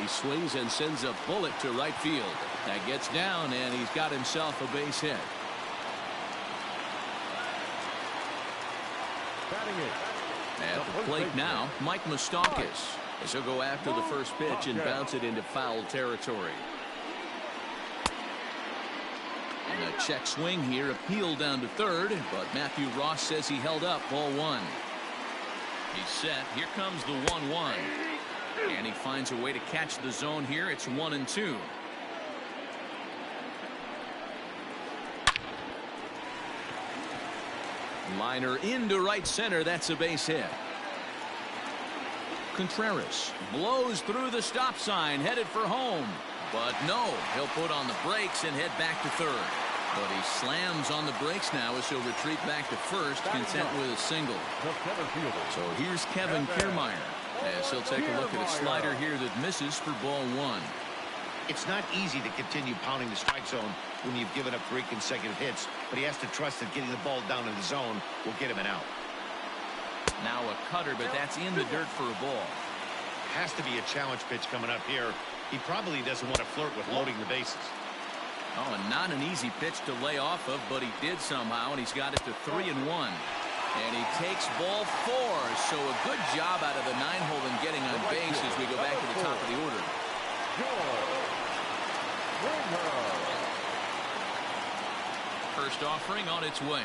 He swings and sends a bullet to right field. That gets down, and he's got himself a base hit. At the plate now, Mike Moustakas, as he'll go after the first pitch and bounce it into foul territory. And a check swing here, appeal down to third, but Matthew Ross says he held up. Ball one. He's set. Here comes the 1-1. And he finds a way to catch the zone here. It's 1-2. Liner into right center. That's a base hit. Contreras blows through the stop sign, headed for home. But no, he'll put on the brakes and head back to third. But he slams on the brakes now as he'll retreat back to first, content with a single. So here's Kevin Kiermaier as he'll take a look at a slider here that misses for ball one. It's not easy to continue pounding the strike zone when you've given up 3 consecutive hits, but he has to trust that getting the ball down in the zone will get him an out. Now a cutter, but that's in the dirt for a ball. Has to be a challenge pitch coming up here. He probably doesn't want to flirt with loading the bases. Oh, and not an easy pitch to lay off of, but he did somehow, and he's got it to 3-1. And he takes ball 4. So a good job out of the 9-hole in getting on base as we go back to the top of the order. First offering on its way.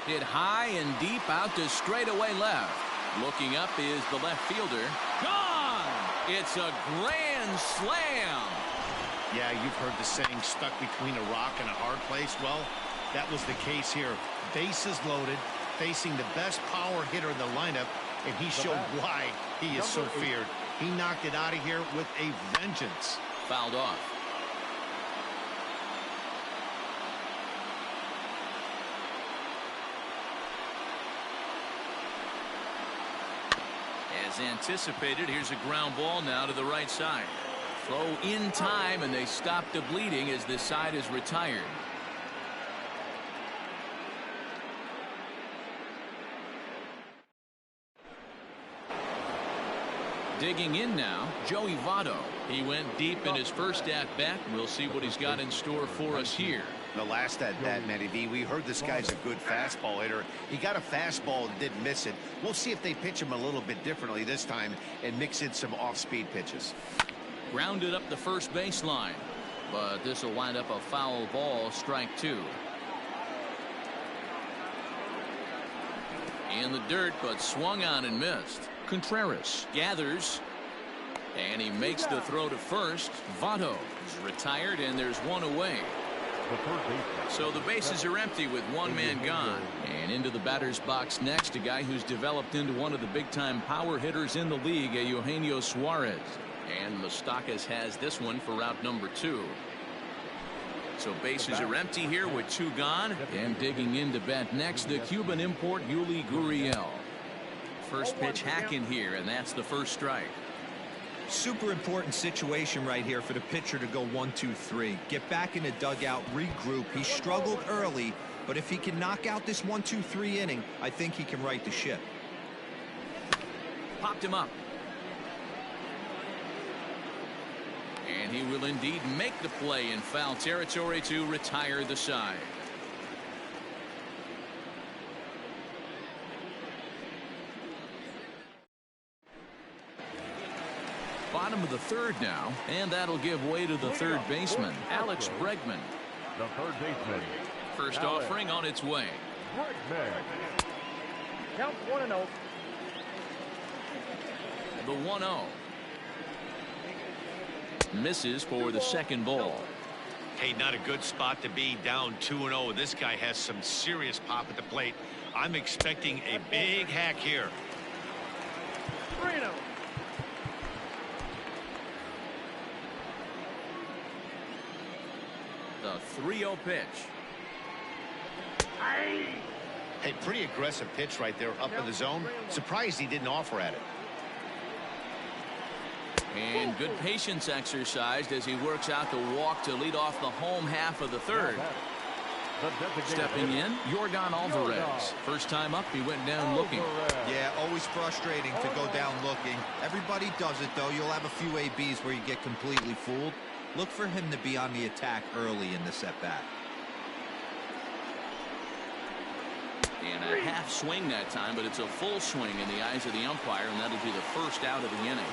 Hit high and deep out to straightaway left. Looking up is the left fielder. Gone! It's a grand slam. Yeah, you've heard the saying, stuck between a rock and a hard place. Well, that was the case here. Bases loaded, facing the best power hitter in the lineup, and he showed why he is so feared. He knocked it out of here with a vengeance. Fouled off. As anticipated, here's a ground ball now to the right side. Throw in time, and they stop the bleeding as this side is retired. Digging in now, Joey Votto. He went deep in his first at-bat. We'll see what he's got in store for us here. The last at-bat, Matty V, we heard this guy's a good fastball hitter. He got a fastball and didn't miss it. We'll see if they pitch him a little bit differently this time and mix in some off-speed pitches. Grounded up the first baseline, but this will wind up a foul ball, strike 2. In the dirt, but swung on and missed. Contreras gathers, and he makes the throw to first. Votto is retired, and there's one away. So the bases are empty with one man gone. And into the batter's box next, a guy who's developed into one of the big-time power hitters in the league, Eugenio Suarez. And Moustakas has this one for route number 2. So bases are empty here with 2 gone. And digging in to bat next, the Cuban import Yuli Gurriel. First pitch hack in here, and that's the first strike. Super important situation right here for the pitcher to go 1-2-3. Get back in the dugout, regroup. He struggled early, but if he can knock out this 1-2-3 inning, I think he can right the ship. Popped him up. And he will indeed make the play in foul territory to retire the side. Bottom of the third now, and that'll give way to the third baseman, Alex Bregman. The third baseman. First offering on its way. Bregman. Count 1-0. The 1-0. Misses for the second ball. Hey, not a good spot to be, down 2-0. This guy has some serious pop at the plate. I'm expecting a big hack here. 3-0. The 3-0 pitch. Hey, pretty aggressive pitch right there up in the zone. Surprised he didn't offer at it. And good patience exercised as he works out the walk to lead off the home half of the third. Stepping in, Yordan Alvarez. First time up, he went down looking. Yeah, always frustrating to go down looking. Everybody does it, though. You'll have a few ABs where you get completely fooled. Look for him to be on the attack early in the at-bat. And a half swing that time, but it's a full swing in the eyes of the umpire, and that'll be the first out of the inning.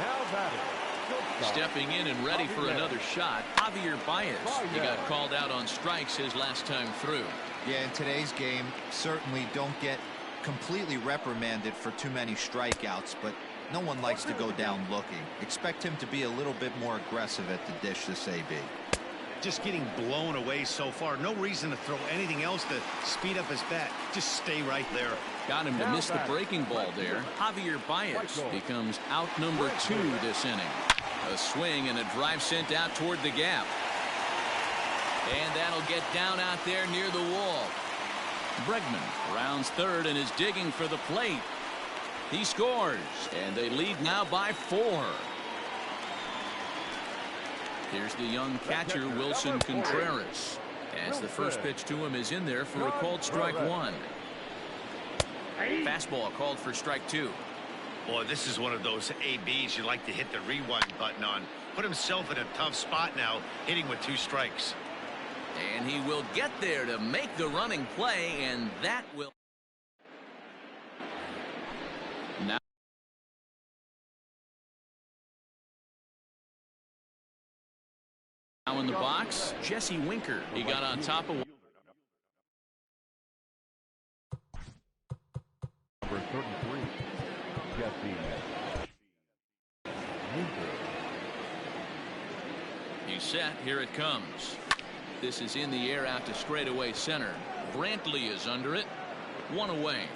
Stepping in and ready for another shot, Javier Baez. He got called out on strikes his last time through. Yeah, in today's game, certainly don't get completely reprimanded for too many strikeouts, but no one likes to go down looking. Expect him to be a little bit more aggressive at the dish this AB. Just getting blown away so far. No reason to throw anything else to speed up his bat. Just stay right there. Got him to miss the breaking ball there. Javier Baez becomes out number 2 this inning. A swing and a drive sent out toward the gap. And that'll get down out there near the wall. Bregman rounds third and is digging for the plate. He scores, and they lead now by 4. Here's the young catcher, Wilson Contreras, as the first pitch to him is in there for a called strike 1. Fastball called for strike 2. Boy, this is one of those ABs you like to hit the rewind button on. Put himself in a tough spot now, hitting with 2 strikes. And he will get there to make the running play, and that will. Now in the box, Jesse Winker. He got on top of. Number 33, Jesse Winker. He's set. Here it comes. This is in the air out to straightaway center. Brantley is under it. 1 away.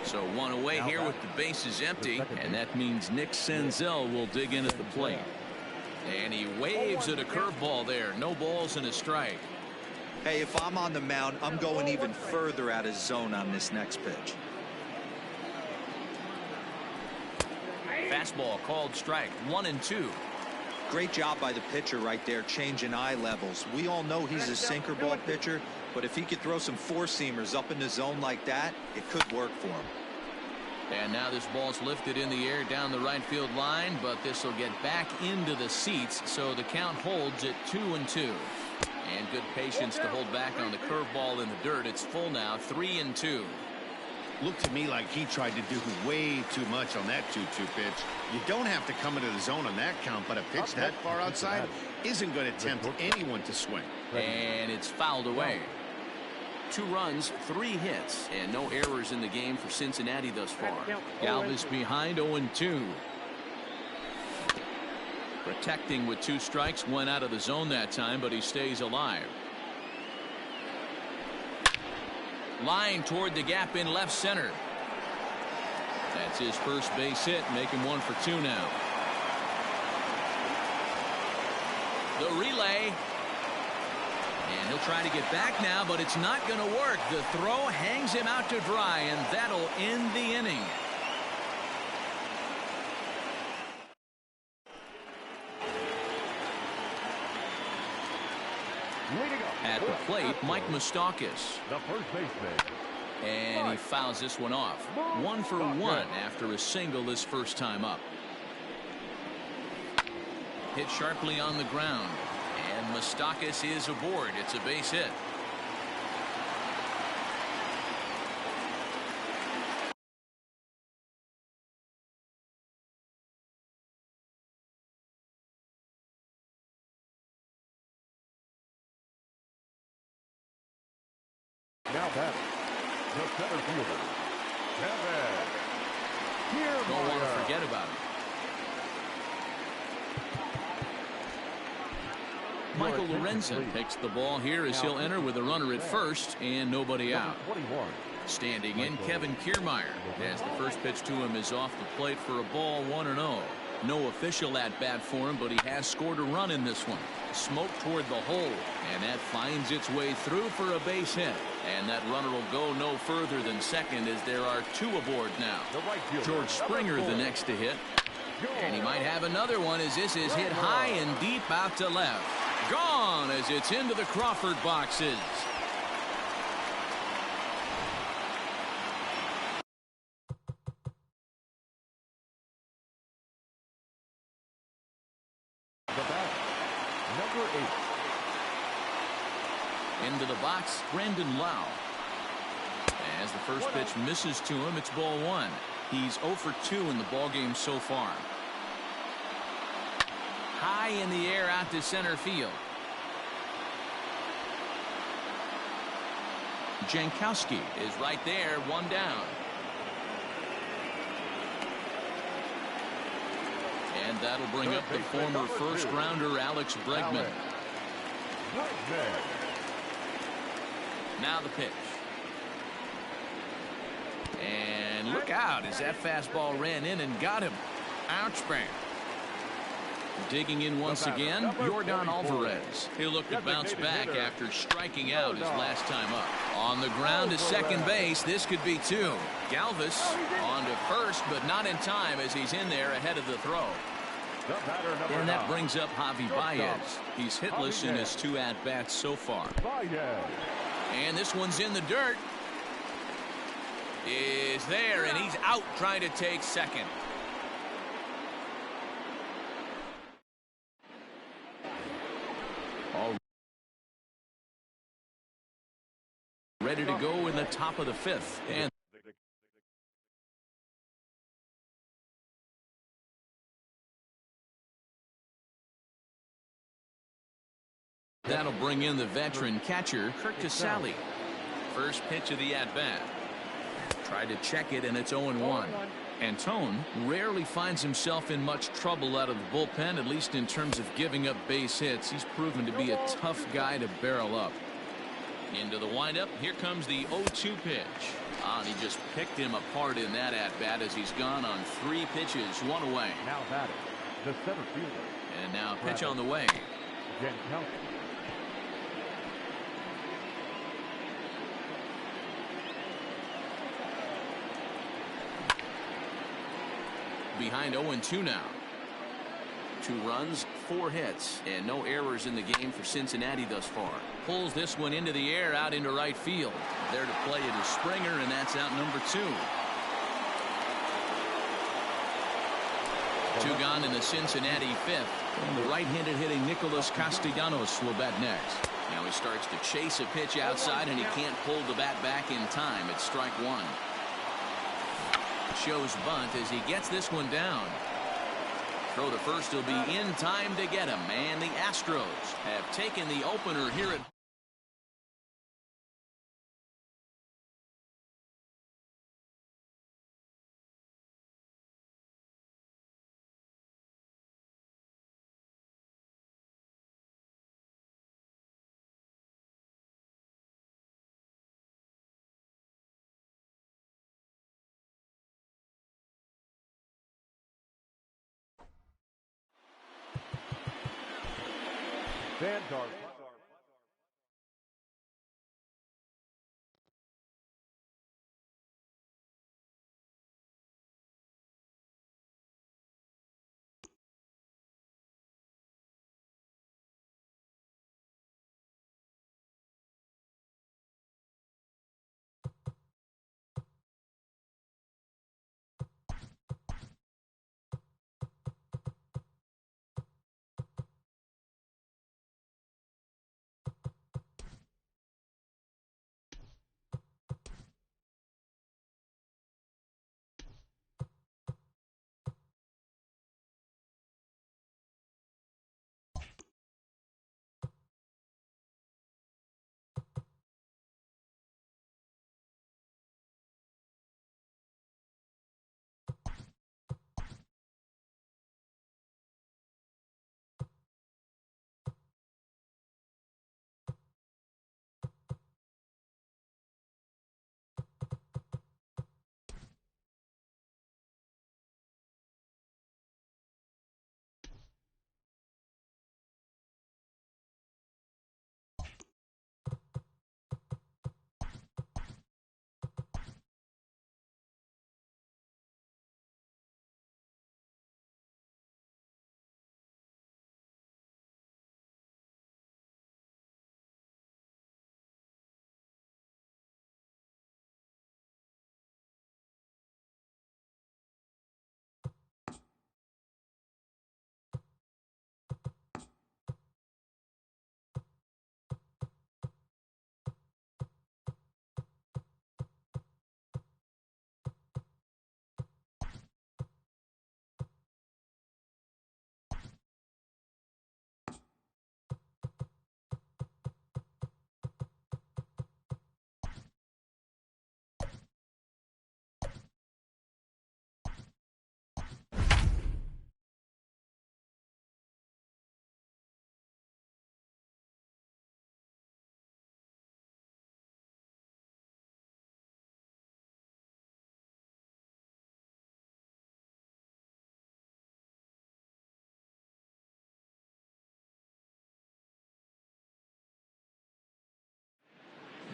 So 1 away here with the bases empty, and that means Nick Senzel will dig in at the plate. And he waves at a curveball there. No balls and a strike. Hey, if I'm on the mound, I'm going even further out of zone on this next pitch. Fastball called strike 1 and 2. Great job by the pitcher right there, changing eye levels. We all know he's a sinker ball pitcher, but if he could throw some 4-seamers up in the zone like that, it could work for him. And now this ball's lifted in the air down the right field line, but this will get back into the seats, so the count holds at 2 and 2. And good patience to hold back on the curveball in the dirt. It's full now, 3 and 2. Looked to me like he tried to do way too much on that 2-2 pitch. You don't have to come into the zone on that count, but a pitch that far outside isn't going to tempt anyone to swing. And it's fouled away. 2 runs, 3 hits, and no errors in the game for Cincinnati thus far. Galvis behind 0-2. Protecting with 2 strikes, went out of the zone that time, but he stays alive. Line toward the gap in left center. That's his first base hit, make him 1 for 2 now. The relay. And he'll try to get back now, but it's not going to work. The throw hangs him out to dry, and that'll end the inning. At the plate, Mike Moustakas. The first baseman. And he fouls this one off. 1 for 1 after a single his first time up. Hit sharply on the ground. And Moustakas is aboard. It's a base hit. Now that the center fielder, Kevin. Don't want to forget about it. Michael Lorenzen takes the ball here as he'll enter with a runner at first and nobody out. Standing in, Kevin Kiermaier, as the first pitch to him is off the plate for a ball, 1-0. No official at bat for him, but he has scored a run in this one. Smoke toward the hole, and that finds its way through for a base hit. And that runner will go no further than second as there are 2 aboard now. George Springer the next to hit. And he might have another one as this is hit high and deep out to left. Gone as it's into the Crawford boxes. The bat, number 8. Into the box, Brandon Lau. As the first pitch misses to him, it's ball 1. He's 0 for 2 in the ballgame so far. High in the air out to center field. Jankowski is right there, 1 down. And that'll bring up the former first-rounder Alex Bregman. Now the pitch. And look out as that fastball ran in and got him. Ouch, bang. Digging in once again, Jordan Alvarez. He'll look to bounce back after striking out his last time up. On the ground to second base, this could be 2. Galvis on to first, but not in time as he's in there ahead of the throw. And that brings up Javi Baez. He's hitless in his 2 at-bats so far. And this one's in the dirt. Is there, and he's out trying to take second. All ready to go in the top of the 5th. And that'll bring in the veteran catcher, Kirk Casale. First pitch of the at-bat. Tried to check it, and it's 0-1. Antone rarely finds himself in much trouble out of the bullpen, at least in terms of giving up base hits. He's proven to be a tough guy to barrel up. Into the windup. Here comes the 0-2 pitch. And he just picked him apart in that at-bat as he's gone on 3 pitches, 1 away. Now batting, the center fielder. And now a pitch on the way. Jankowski. Behind 0-2 now. 2 runs, 4 hits, and no errors in the game for Cincinnati thus far. Pulls this one into the air out into right field. There to play it is Springer, and that's out number 2. 2 gone in the Cincinnati 5th. And the right-handed hitting Nicholas Castellanos will bat next. Now he starts to chase a pitch outside, and he can't pull the bat back in time. It's strike 1. Shows bunt as he gets this one down. Throw to first will be in time to get him. And the Astros have taken the opener here at Vanguard.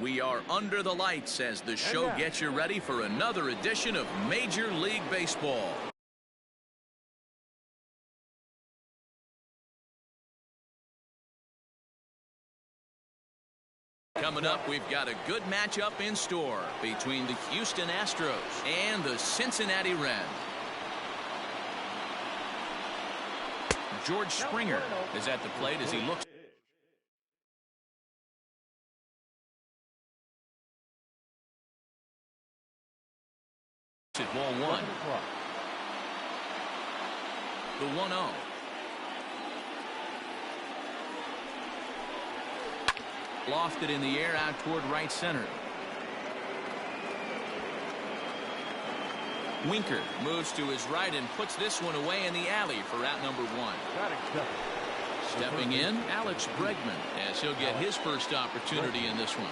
We are under the lights as the show gets you ready for another edition of Major League Baseball. Coming up, we've got a good matchup in store between the Houston Astros and the Cincinnati Reds. George Springer is at the plate as he looks. At ball one. The 1-0. Lofted in the air out toward right center. Winker moves to his right and puts this one away in the alley for out number one. Stepping in, Alex Bregman, as he'll get his first opportunity in this one.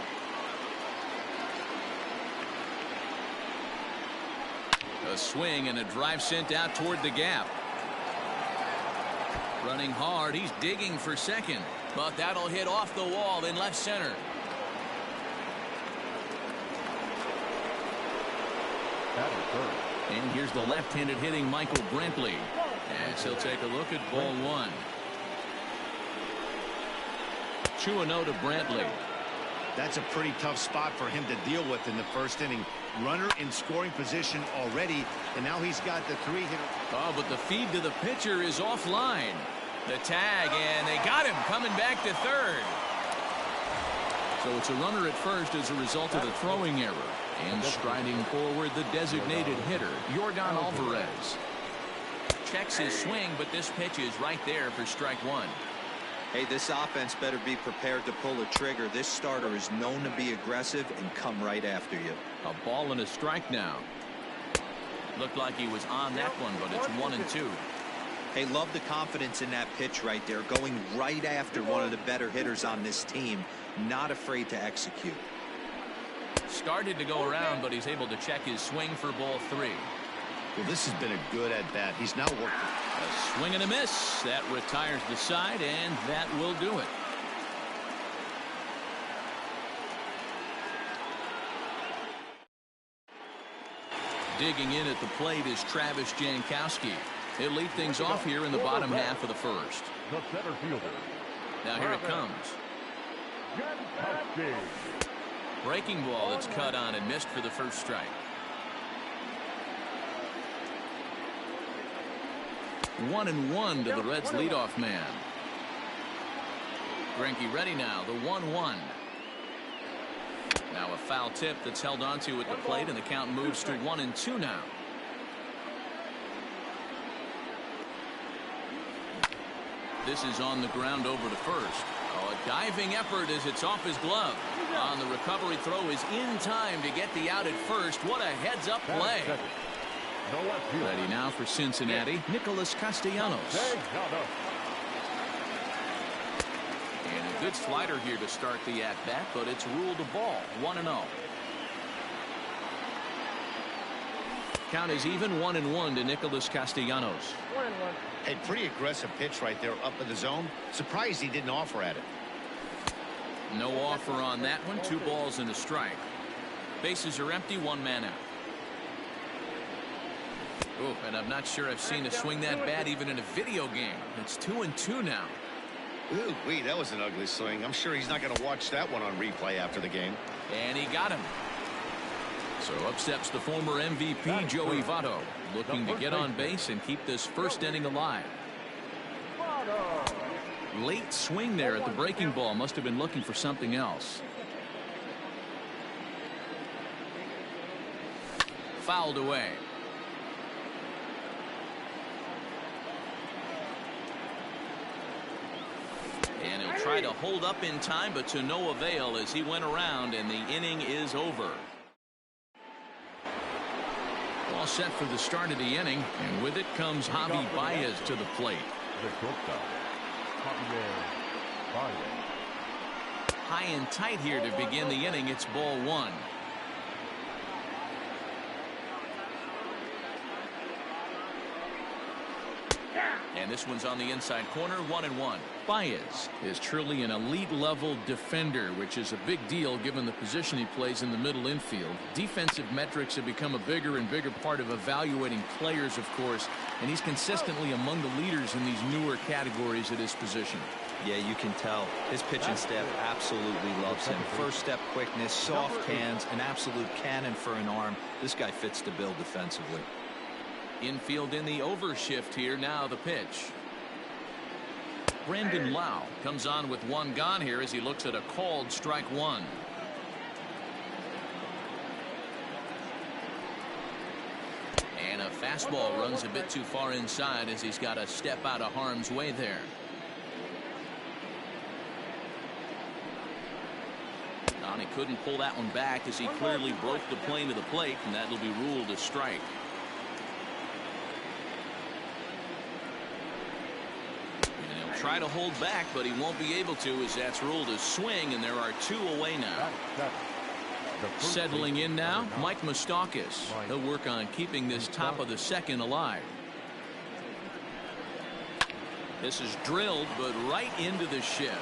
A swing and a drive sent out toward the gap. Running hard, he's digging for second, but that'll hit off the wall in left center. And here's the left-handed hitting Michael Brantley, as he'll take a look at ball one. 2-0 to Brantley. That's a pretty tough spot for him to deal with in the first inning. Runner in scoring position already, and now he's got the three-hitter. Oh, but the feed to the pitcher is offline. The tag, and they got him coming back to third. So it's a runner at first as a result of the throwing error. And striding forward, the designated hitter, Yordan Alvarez. Checks his swing, but this pitch is right there for strike one. Hey, this offense better be prepared to pull a trigger. This starter is known to be aggressive and come right after you. A ball and a strike now. Looked like he was on that one, but it's 1-2. Hey, love the confidence in that pitch right there. Going right after one of the better hitters on this team. Not afraid to execute. Started to go around, but he's able to check his swing for ball three. Well, this has been a good at-bat. He's now working. A swing and a miss. That retires the side, and that will do it. Digging in at the plate is Travis Jankowski. He'll lead things off here in the bottom half of the first. The center fielder. Now here it comes. Jankowski. Breaking ball that's cut on and missed for the first strike. 1-1 to the Reds leadoff man. Greinke ready now, the 1-1. Now a foul tip that's held onto at the plate, and the count moves to 1-2 now. This is on the ground over to first. Oh, a diving effort as it's off his glove. On the recovery throw is in time to get the out at first. What a heads-up play. Ready now for Cincinnati, Nicholas Castellanos. And a good slider here to start the at-bat, but it's ruled a ball, 1-0. Count is even, 1-1 to Nicholas Castellanos. 1-1. A pretty aggressive pitch right there up in the zone. Surprised he didn't offer at it. No offer on that one. 2 balls and a strike. Bases are empty, 1 man out. Oh, and I'm not sure I've seen a swing that bad even in a video game. It's 2-2 now. Ooh, wee, that was an ugly swing. I'm sure he's not going to watch that one on replay after the game. And he got him. So up steps the former MVP Joey Votto, looking to get on base and keep this first inning alive. Late swing there at the breaking ball. Must have been looking for something else. Fouled away. And he'll try to hold up in time, but to no avail as he went around, and the inning is over. All set for the start of the inning, and with it comes Javi Baez to the plate. High and tight here to begin the inning. It's ball one. And this one's on the inside corner, 1-1. Baez is truly an elite level defender, which is a big deal given the position he plays in the middle infield. Defensive metrics have become a bigger and bigger part of evaluating players, of course, and he's consistently among the leaders in these newer categories at his position. Yeah, you can tell his pitching staff absolutely loves him. First step quickness, soft hands, an absolute cannon for an arm. This guy fits the bill defensively. Infield in the overshift here. Now the pitch. Brandon Lau comes on with one gone here as he looks at a called strike one. And a fastball runs a bit too far inside as he's got to step out of harm's way there. He couldn't pull that one back as he clearly broke the plane to the plate, and that'll be ruled a strike. And he'll try to hold back, but he won't be able to as that's ruled a swing, and there are two away now. Settling in now, Mike Moustakas. He'll work on keeping this top of the second alive. This is drilled, but right into the shift.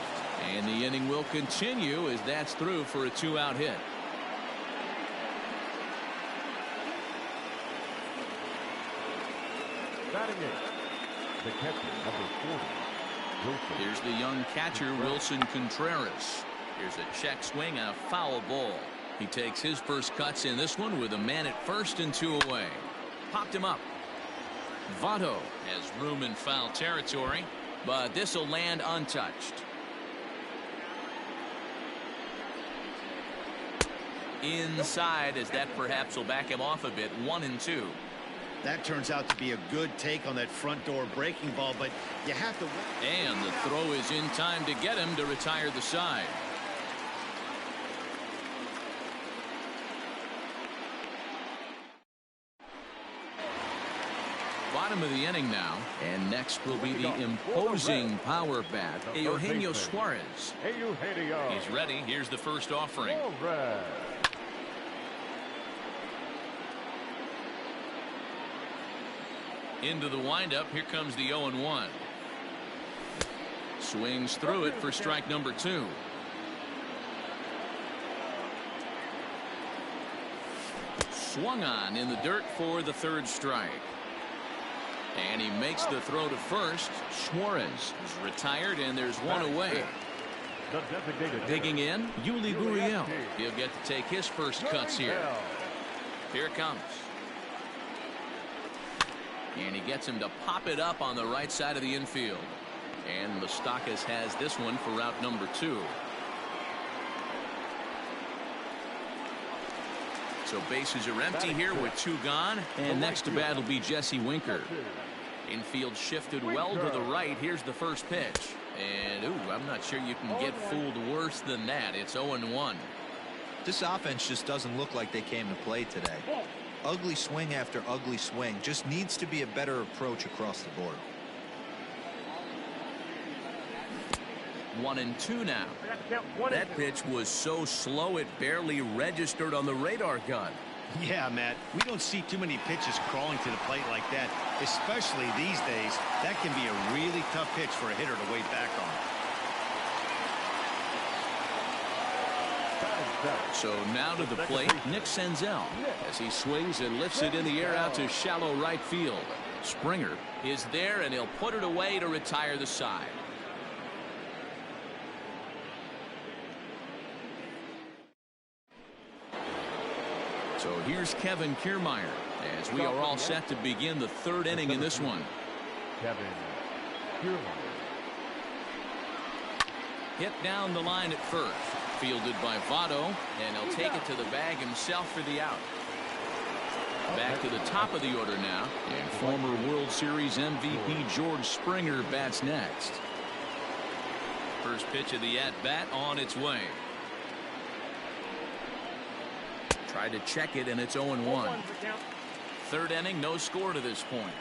And the inning will continue as that's through for a two-out hit. Batting it, the catcher, number 40, Wilson. Here's the young catcher, Wilson Contreras. Here's a check swing and a foul ball. He takes his first cuts in this one with a man at first and two away. Popped him up. Votto has room in foul territory, but this will land untouched. Inside as that perhaps will back him off a bit. 1-2. That turns out to be a good take on that front door breaking ball, but you have to. And the throw is in time to get him to retire the side. Bottom of the inning now, and next will be the imposing power bat, Eugenio Suarez. He's ready. Here's the first offering. Into the windup. Here comes the 0-1. Swings through it for strike number 2. Swung on in the dirt for the third strike. And he makes the throw to first. Suarez is retired, and there's one away. Digging in, Yuli Gurriel. He'll get to take his first cuts here. Here it comes. And he gets him to pop it up on the right side of the infield. And Moustakas has this one for route number 2. So bases are empty here with 2 gone. And next to bat will be Jesse Winker. Infield shifted well to the right. Here's the first pitch. And, ooh, I'm not sure you can get fooled worse than that. It's 0-1. This offense just doesn't look like they came to play today. Ugly swing after ugly swing. Just needs to be a better approach across the board. 1-2 now. That pitch was so slow it barely registered on the radar gun. Yeah, Matt, we don't see too many pitches crawling to the plate like that, especially these days. That can be a really tough pitch for a hitter to wait back on. So now to the plate, Nick Senzel, as he swings and lifts it in the air out to shallow right field. Springer is there, and he'll put it away to retire the side. So here's Kevin Kiermaier as we are all set to begin the third inning in this one. Kevin Kiermaier. Hit down the line at first. Fielded by Votto, and he'll take it to the bag himself for the out. Back to the top of the order now, and former World Series MVP George Springer bats next. First pitch of the at-bat on its way. Tried to check it, and it's 0-1. Third inning, no score to this point.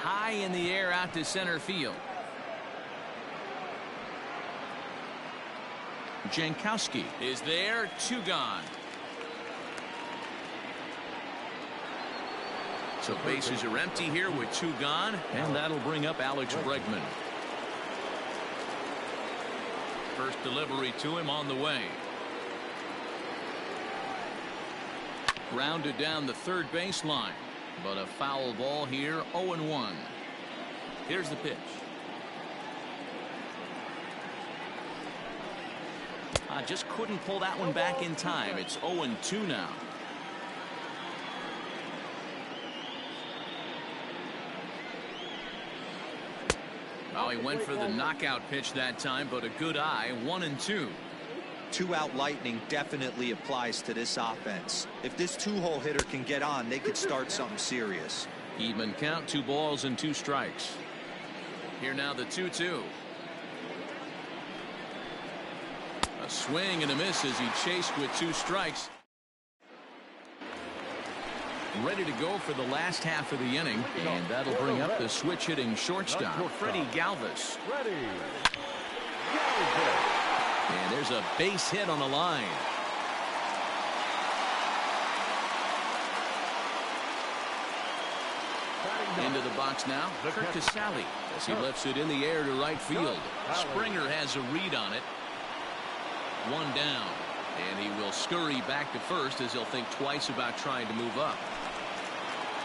High in the air out to center field. Jankowski is there, 2 gone. So bases are empty here with 2 gone, and that'll bring up Alex Bregman. First delivery to him on the way. Grounded down the third baseline, but a foul ball here. 0-1. Here's the pitch. Just couldn't pull that one back in time. It's 0-2 now. Oh, he went for the knockout pitch that time, but a good eye. 1-2. 2-out lightning definitely applies to this offense. If this 2-hole hitter can get on, they could start something serious. Even count, 2 balls and 2 strikes. Here now the 2-2. A swing and a miss as he chased with 2 strikes. Ready to go for the last half of the inning, and that'll bring up the switch hitting shortstop, Freddie Galvis. And there's a base hit on the line. Into the box now, Kurt Casale, as he lifts it in the air to right field. Springer has a read on it. 1 down, and he will scurry back to first as he'll think twice about trying to move up.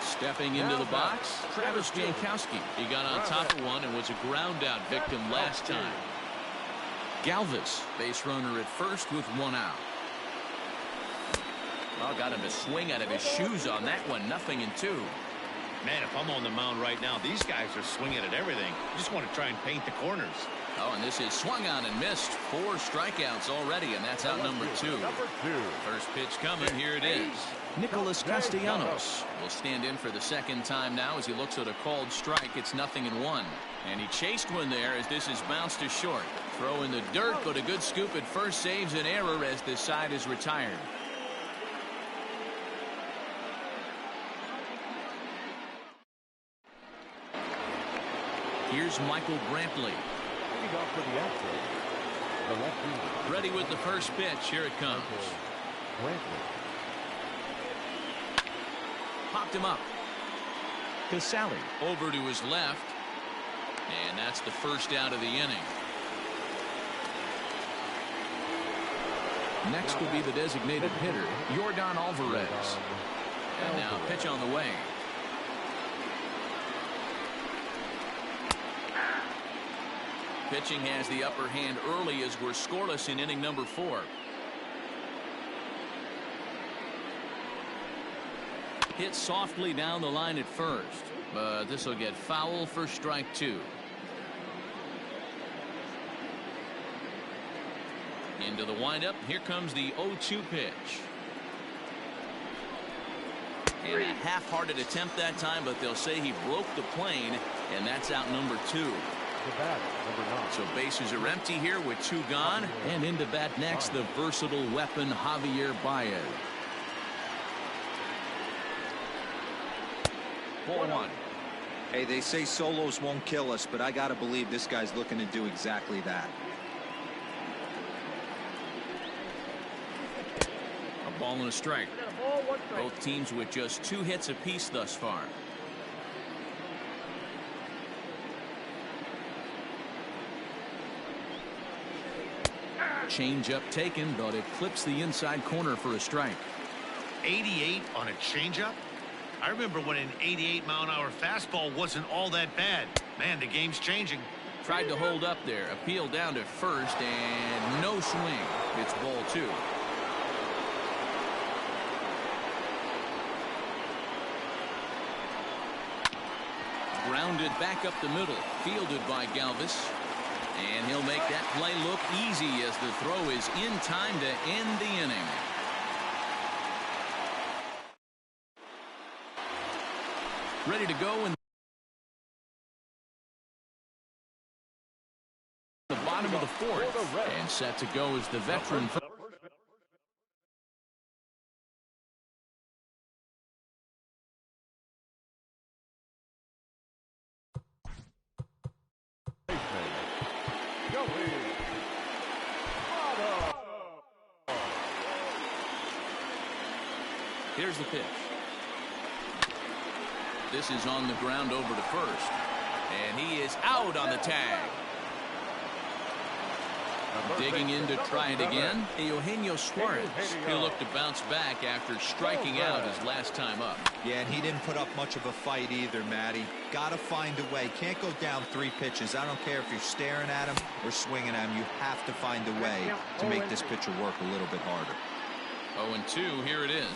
Stepping into the box, Travis Jankowski. He got on top of one and was a ground out victim last time. Galvis, base runner at first with 1 out. Well, got him to swing out of his shoes on that one. 0-2. Man, if I'm on the mound right now, these guys are swinging at everything. Just want to try and paint the corners. Oh, and this is swung on and missed. 4 strikeouts already, and that's out number 2. First pitch coming. Here it is. Nicholas Castellanos will stand in for the second time now as he looks at a called strike. It's 0-1. And he chased one there as this is bounced to short. Throw in the dirt, but a good scoop at first saves an error as this side is retired. Here's Michael Brantley. Ready with the first pitch. Here it comes. Popped him up. Casale over to his left. And that's the first out of the inning. Next will be the designated hitter, Yordan Alvarez. And now pitch on the way. Pitching has the upper hand early as we're scoreless in inning number 4. Hit softly down the line at first, but this will get foul for strike 2. Into the windup. Here comes the 0-2 pitch. And a half-hearted attempt that time, but they'll say he broke the plane, and that's out number 2. So bases are empty here with 2 gone, and into bat next the versatile weapon Javier Baez. 4-1. Hey, they say solos won't kill us, but I gotta believe this guy's looking to do exactly that. A ball and a strike. Both teams with just 2 hits apiece thus far. Change-up taken, but it clips the inside corner for a strike. 88 on a changeup? I remember when an 88-mile-an-hour fastball wasn't all that bad. Man, the game's changing. Tried to hold up there. Appeal down to first, and no swing. It's ball 2. Grounded back up the middle. Fielded by Galvis. And he'll make that play look easy as the throw is in time to end the inning. Ready to go in the bottom of the 4th. And set to go is the veteran. Here's the pitch. This is on the ground over to first. And he is out on the tag. Digging in to try it again, Eugenio Suarez. He'll look to bounce back after striking out his last time up. Yeah, and he didn't put up much of a fight either, Matty. Got to find a way. Can't go down 3 pitches. I don't care if you're staring at him or swinging at him. You have to find a way to make this pitcher work a little bit harder. 0-2, here it is.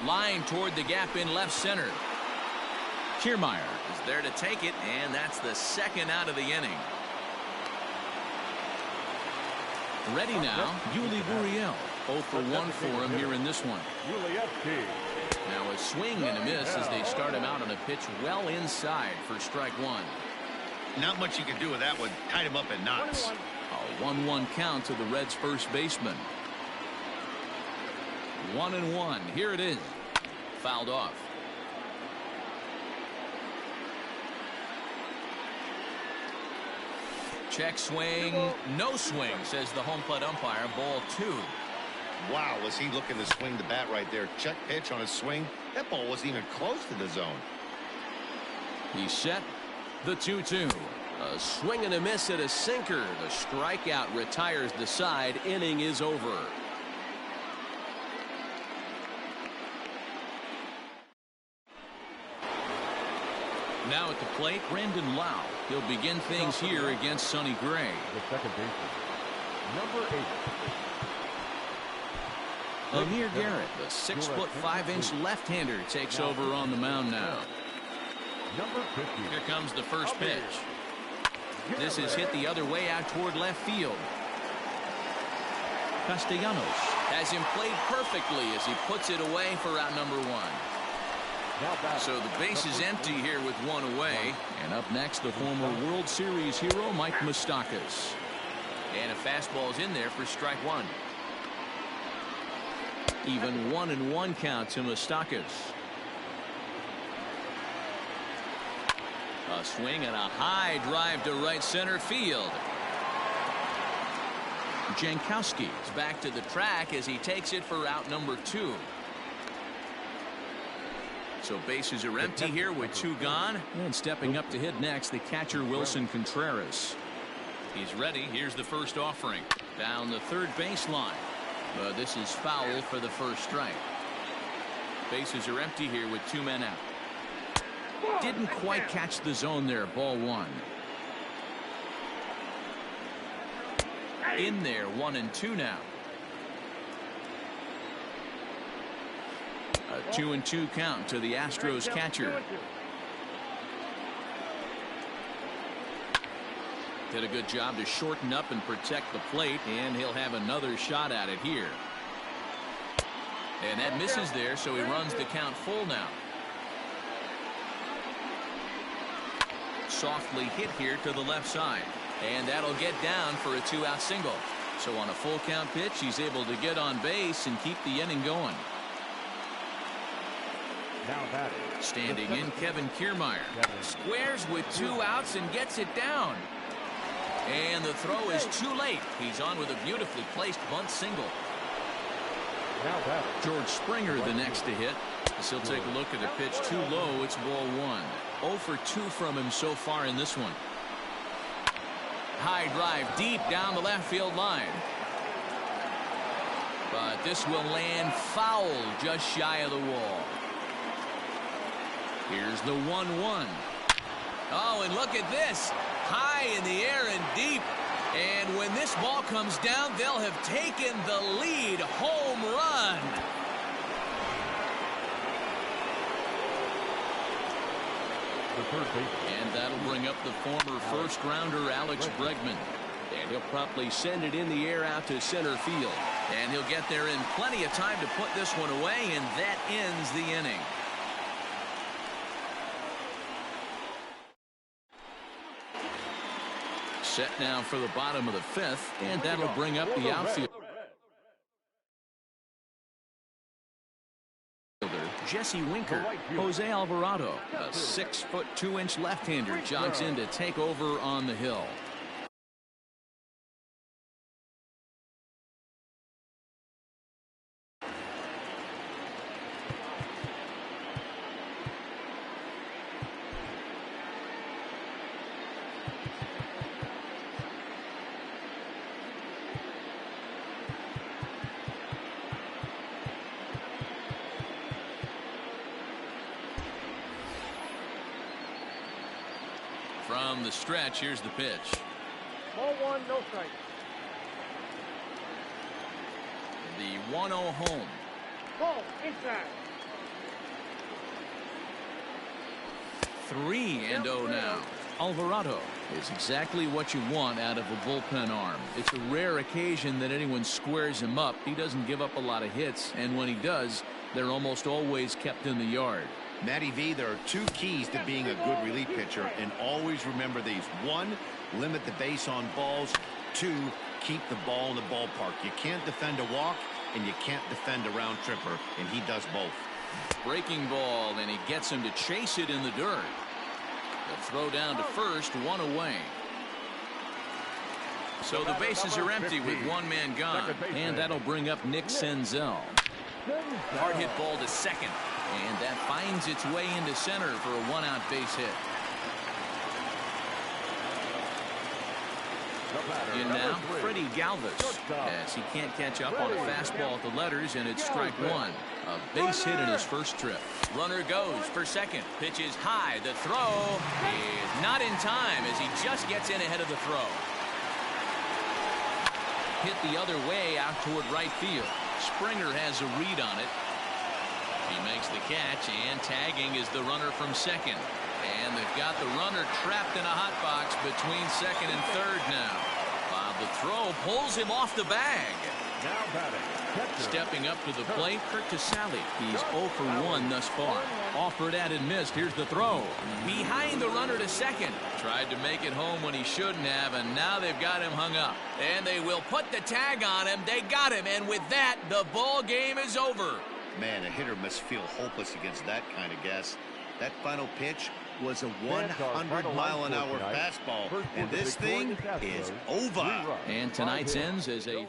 Line toward the gap in left center. Kiermaier is there to take it, and that's the second out of the inning. Ready now, Yuli Gurriel. 0 for 1 for him here in this one. Now a swing and a miss as they start him out on a pitch well inside for strike 1. Not much you can do with that one. Tied him up in knots. A 1-1 count to the Reds' first baseman. 1-1. Here it is. Fouled off. Check swing. No swing, says the home plate umpire. Ball 2. Wow, was he looking to swing the bat right there. Check pitch on a swing. That ball wasn't even close to the zone. He's set. The 2-2. A swing and a miss at a sinker. The strikeout retires the side. Inning is over. Now at the plate, Brandon Lau. He'll begin things here against Sonny Gray. The second baseman, number 8. Amir Garrett, the 6'5" left-hander, takes over on the mound now. Number 50. Here comes the first pitch. This is hit the other way out toward left field. Castellanos has him played perfectly as he puts it away for out number 1. So the base is empty here with 1 away. And up next, the former World Series hero, Mike Moustakas. And a fastball is in there for strike 1. Even 1-1 count to Moustakas. A swing and a high drive to right center field. Jankowski is back to the track as he takes it for out number 2. So bases are empty here with 2 gone. And stepping up to hit next, the catcher Wilson Contreras. He's ready. Here's the first offering. Down the third baseline. But this is foul for the first strike. Bases are empty here with 2 men out. Didn't quite catch the zone there. Ball 1. In there, 1-2 now. A 2-2 count to the Astros catcher. Did a good job to shorten up and protect the plate, and he'll have another shot at it here. And that misses there, so he runs the count full now. Softly hit here to the left side, and that'll get down for a 2-out single. So on a full count pitch, he's able to get on base and keep the inning going. Standing in, Kevin Kiermaier squares with 2 outs and gets it down. And the throw is too late. He's on with a beautifully placed bunt single. George Springer the next to hit. As he'll take a look at a pitch too low. It's ball 1. 0 for 2 from him so far in this one. High drive deep down the left field line. But this will land foul just shy of the wall. Here's the 1-1. Oh, and look at this. High in the air and deep. And when this ball comes down, they'll have taken the lead. Home run. And that'll bring up the former first-rounder Alex Bregman. And he'll promptly send it in the air out to center field. And he'll get there in plenty of time to put this one away, and that ends the inning. Set now for the bottom of the 5th, and that'll bring up the outfield. Jesse Winker. Jose Alvarado, a 6'2" left-hander, jogs in to take over on the hill. From the stretch, here's the pitch. Ball one, no strike. The 1-0 home. Ball inside. 3-0 now. Alvarado is exactly what you want out of a bullpen arm. It's a rare occasion that anyone squares him up. He doesn't give up a lot of hits, and when he does, they're almost always kept in the yard. Matty V, there are two keys to being a good relief pitcher, and always remember these. One, limit the base on balls. Two, keep the ball in the ballpark. You can't defend a walk, and you can't defend a round tripper, and he does both. Breaking ball, and he gets him to chase it in the dirt. The throw down to first, one away. So the bases are empty with one man gone, and that'll bring up Nick Senzel. Hard hit ball to second, and that finds its way into center for a one-out base hit. In now, Freddie Galvis, as he can't catch up on a fastball at the letters, and it's strike one. A base hit in his first trip. Runner goes for second. Pitch is high. The throw is not in time as he just gets in ahead of the throw. Hit the other way out toward right field. Springer has a read on it. He makes the catch, and tagging is the runner from second. And they've got the runner trapped in a hot box between second and third now. While the throw pulls him off the bag. Now batting. Stepping up to the plate, Kurt Casale. He's 0 for 1 thus far. Offered at and missed. Here's the throw. Behind the runner to second. Tried to make it home when he shouldn't have, and now they've got him hung up. And they will put the tag on him. They got him, and with that, the ball game is over. Man, a hitter must feel hopeless against that kind of gas. That final pitch was a 100-mile-an-hour fastball, and this thing is over. And tonight's ends as a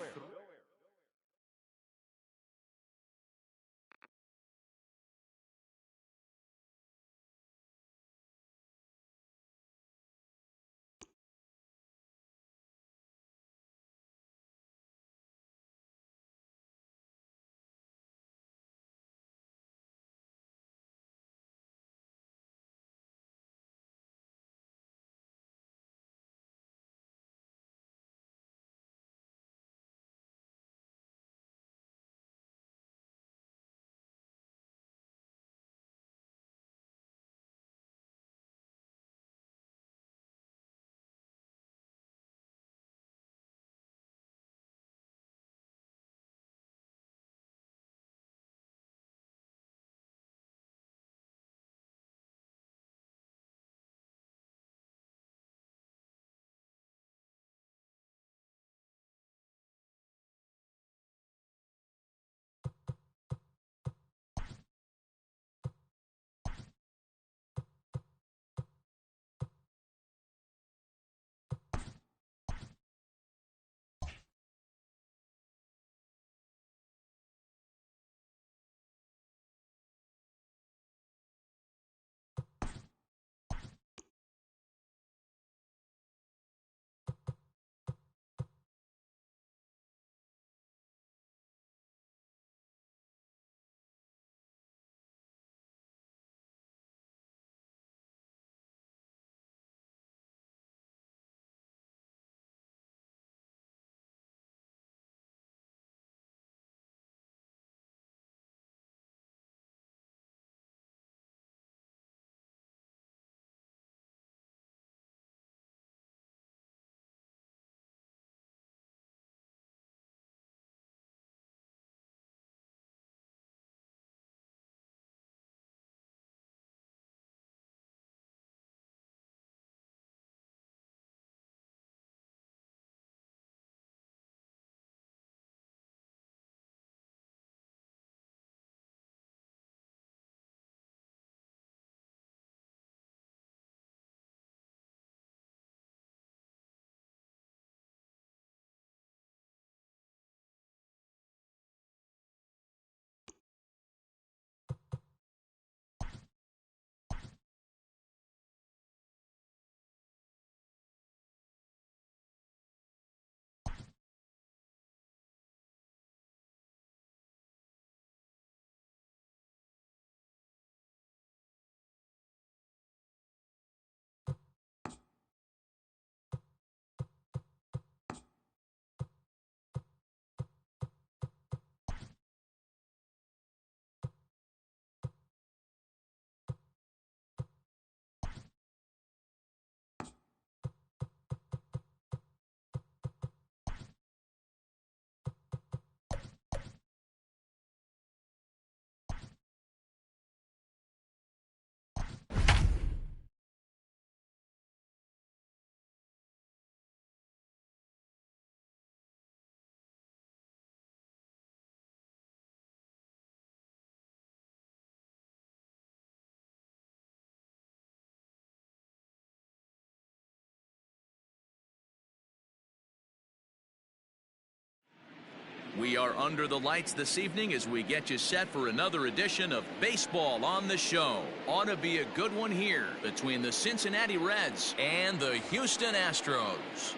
We are under the lights this evening as we get you set for another edition of Baseball on the Show. Ought to be a good one here between the Cincinnati Reds and the Houston Astros.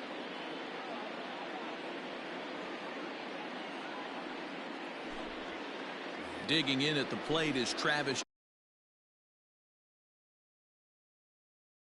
Digging in at the plate is Travis